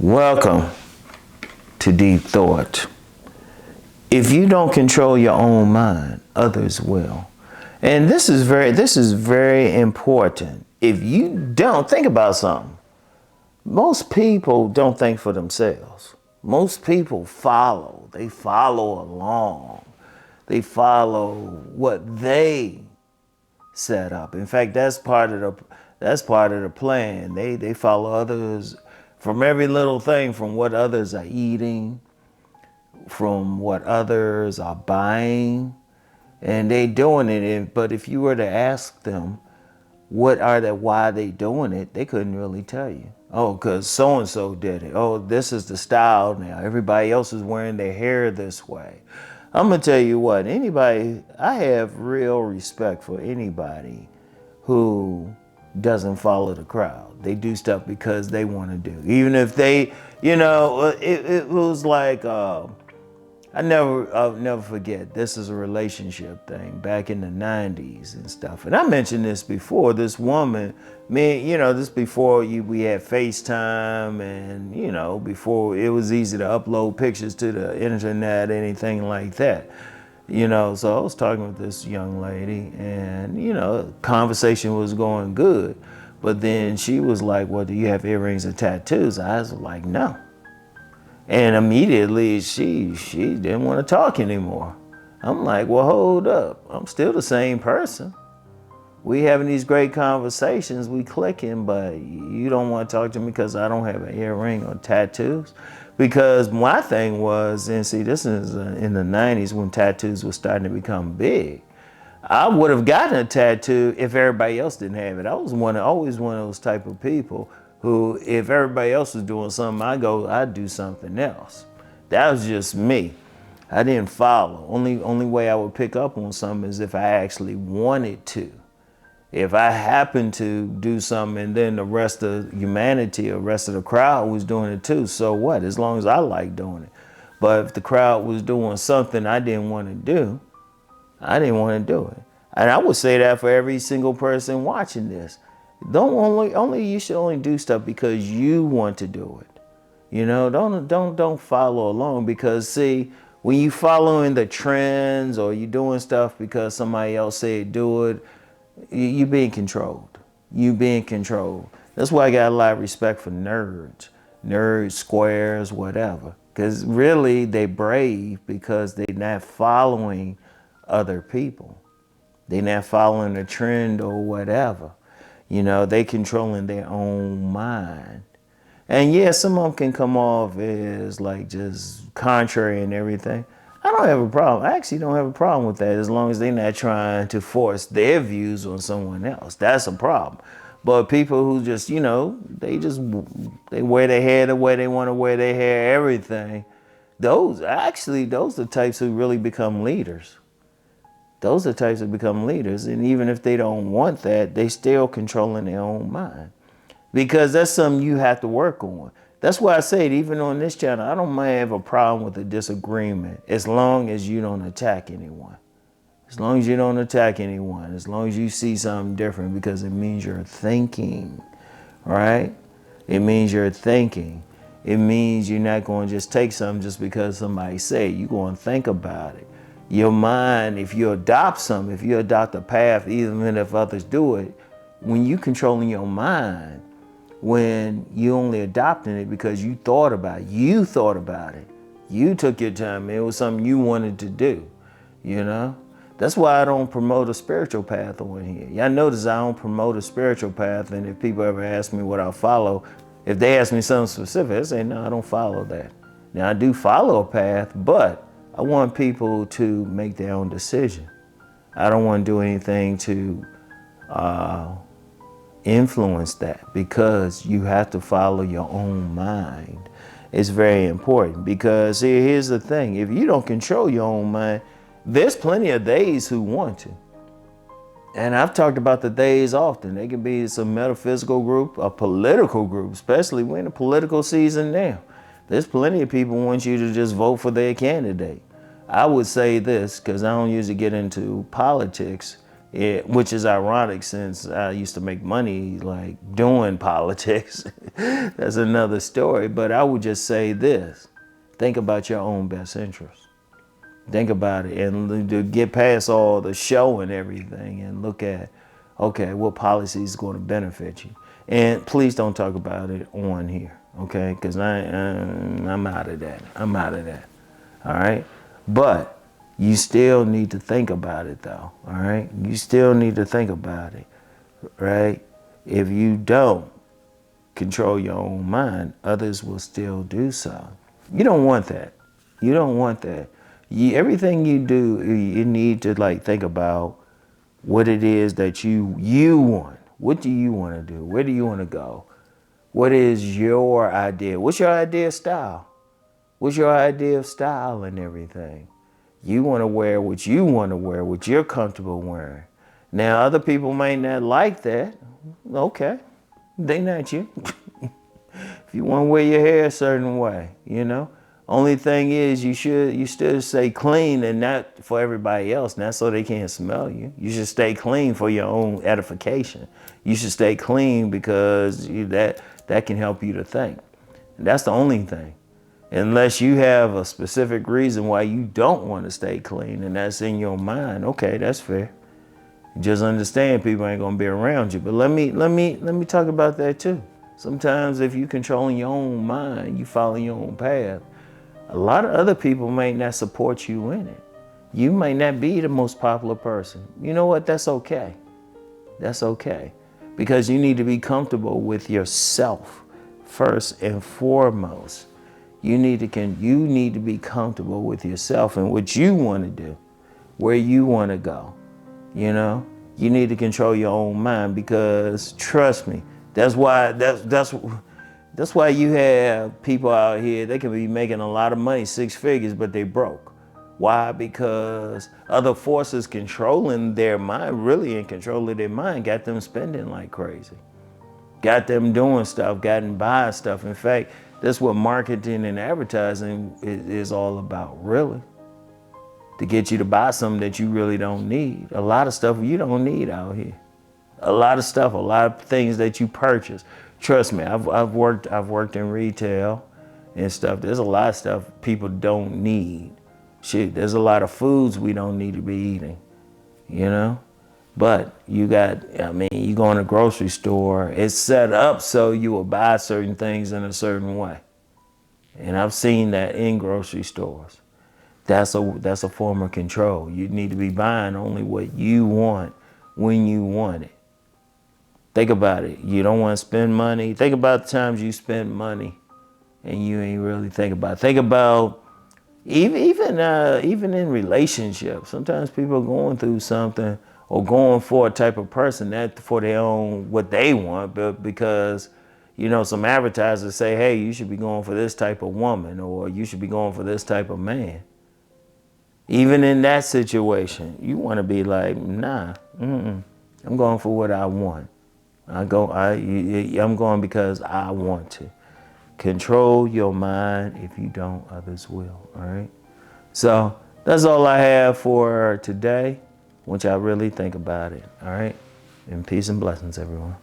Welcome to Deep Thought. If you don't control your own mind, others will. And this is very important. If you don't think about something, most people don't think for themselves. Most people follow. They follow along. They follow what they set up. In fact, that's part of the plan. They follow others from every little thing, from what others are eating, from what others are buying, and they doing it. But if you were to ask them why they doing it, they couldn't really tell you. Oh, because so-and-so did it. Oh, this is the style now. Everybody else is wearing their hair this way. I'm going to tell you what, I have real respect for anybody who doesn't follow the crowd. They do stuff because they want to do. Even if they, it was like, I'll never forget, this is a relationship thing back in the 90s and stuff. And I mentioned this before, this woman, this before we had FaceTime and, before it was easy to upload pictures to the internet, anything like that. So I was talking with this young lady and, conversation was going good. But then she was like, well, do you have earrings and tattoos? I was like, no. And immediately she didn't want to talk anymore. I'm like, well, hold up. I'm still the same person. We having these great conversations, we clicking, but you don't want to talk to me because I don't have an earring or tattoos. Because my thing was, and see, this is in the 90s when tattoos were starting to become big. I would have gotten a tattoo if everybody else didn't have it. I was always one of those type of people who, if everybody else was doing something, I'd do something else. That was just me. I didn't follow. Only way I would pick up on something is if I actually wanted to. If I happened to do something and then the rest of humanity or rest of the crowd was doing it too, so what? As long as I like doing it. But if the crowd was doing something I didn't want to do, I didn't want to do it. And I would say that for every single person watching this. You should only do stuff because you want to do it. Don't follow along, because see, when you following the trends or you doing stuff because somebody else said do it, you being controlled. You being controlled. That's why I got a lot of respect for nerds, squares, whatever. Because really they brave because they're not following other people. They're not following a trend or whatever. They controlling their own mind. And yeah, some of them can come off as like just contrary and everything. I don't have a problem. I actually don't have a problem with that as long as they're not trying to force their views on someone else. That's a problem. But people who just, they wear their hair the way they want to wear their hair, everything. Those are the types who really become leaders. Those are the types that become leaders. And even if they don't want that, they still controlling their own mind. Because that's something you have to work on. That's why I say it, even on this channel, I don't mind have a problem with a disagreement as long as you don't attack anyone. As long as you don't attack anyone, as long as you see something different, because it means you're thinking, right? It means you're thinking. It means you're not going to just take something just because somebody said. You're going to think about it. Your mind, if you adopt something, if you adopt a path, even if others do it, when you controlling your mind, when you only adopting it because you thought about it, you took your time, it was something you wanted to do, That's why I don't promote a spiritual path on here. Y'all notice I don't promote a spiritual path, and if people ever ask me what I follow, if they ask me something specific, I say, no, I don't follow that. Now, I do follow a path, but I want people to make their own decision. I don't want to do anything to influence that, because you have to follow your own mind. It's very important, because here's the thing. If you don't control your own mind, there's plenty of theys who want to. And I've talked about the theys often. They can be some metaphysical group, a political group, especially we're in a political season now. There's plenty of people who want you to just vote for their candidate. I would say this, because I don't usually get into politics, which is ironic since I used to make money like doing politics. That's another story. But I would just say this: think about your own best interest. Think about it, and to get past all the show and everything, and look at, okay, what policy is going to benefit you. And please don't talk about it on here, okay? Because I'm out of that. I'm out of that. All right, but you still need to think about it, though. All right, you still need to think about it, right? If you don't control your own mind, others will still do so. You don't want that. You don't want that. Everything you do, you need to like think about what it is that you want. What do you want to do? Where do you want to go? What is your idea? What's your idea of style? What's your idea of style and everything? You want to wear what you want to wear, what you're comfortable wearing. Now, other people may not like that. Okay, they not you. If you want to wear your hair a certain way, you know. Only thing is you still stay clean, and not for everybody else, not so they can't smell you. You should stay clean for your own edification. You should stay clean because that can help you to think. And that's the only thing. Unless you have a specific reason why you don't want to stay clean, and that's in your mind, okay, that's fair. Just understand people ain't gonna be around you. But let me talk about that too. Sometimes if you controlling your own mind, you follow your own path, a lot of other people may not support you in it. You may not be the most popular person. You know what? That's okay. That's okay. Because you need to be comfortable with yourself first and foremost. You need to be comfortable with yourself and what you want to do, where you want to go. You know, you need to control your own mind, because trust me, that's why you have people out here, they can be making a lot of money, 6 figures, but they broke. Why? Because other forces controlling their mind, really in control of their mind, got them spending like crazy. Got them doing stuff, got them buying stuff. In fact, that's what marketing and advertising is all about, really. To get you to buy something that you really don't need. A lot of stuff you don't need out here. A lot of stuff, a lot of things that you purchase. Trust me, I've worked in retail and stuff. There's a lot of stuff people don't need. Shit, there's a lot of foods we don't need to be eating, you know? But you go in a grocery store, it's set up so you will buy certain things in a certain way. And I've seen that in grocery stores. That's a form of control. You need to be buying only what you want when you want it. Think about it. You don't want to spend money. Think about the times you spend money and you ain't really think about it. Think about even in relationships. Sometimes people are going through something or going for a type of person, not for their own what they want, but because, you know, some advertisers say, hey, you should be going for this type of woman, or you should be going for this type of man. Even in that situation, you want to be like, nah, I'm going for what I want. I'm going because I want to. Control your mind. If you don't, others will. All right. So that's all I have for today. Want y'all really think about it. All right. And peace and blessings, everyone.